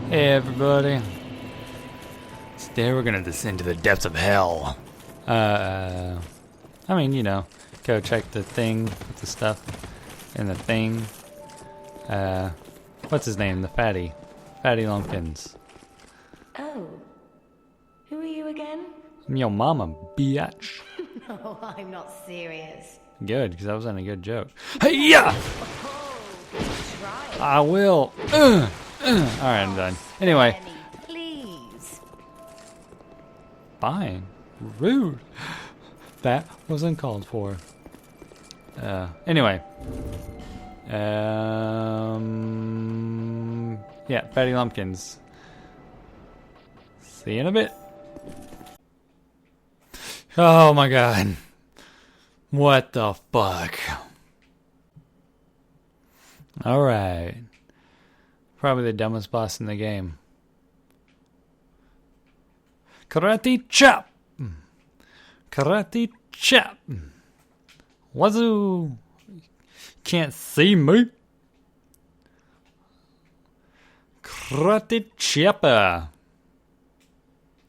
Hey everybody. Today we're gonna descend to the depths of hell. I mean, you know, go check the thing with the stuff and the thing. What's his name? The fatty. Fatty Lumpkins. Oh. Who are you again? I'm your mama, bitch. No, I'm not serious. Good, because that wasn't a good joke. Hey, yeah! Oh, try it. I will. Alright, I'm done. Anyway. Annie, please. Fine. Rude. That was uncalled for. Anyway. Yeah, Fatty Lumpkins. See you in a bit. Oh my god. What the fuck? Alright. Probably the dumbest boss in the game. Karate chop! Karate chop! Wazoo! Can't see me! Karate chopper!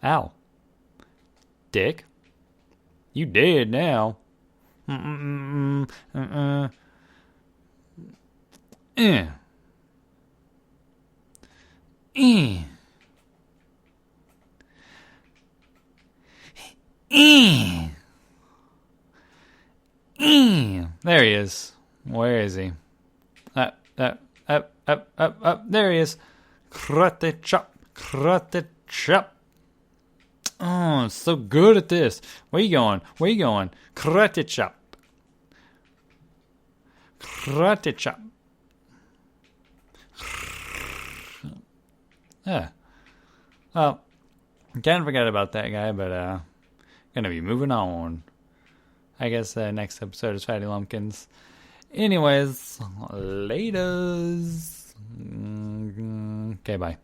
Ow. Dick. You dead now. Eh. Eh. There he is. Where is he? Up. There he is. Karate chop. Karate chop. Oh, so good at this. Where you going? Where you going? Karate chop. Karate chop. Yeah. Well, kind of forgot about that guy, but gonna be moving on. I guess next episode is Fatty Lumpkins. Anyways, laters. Okay, bye.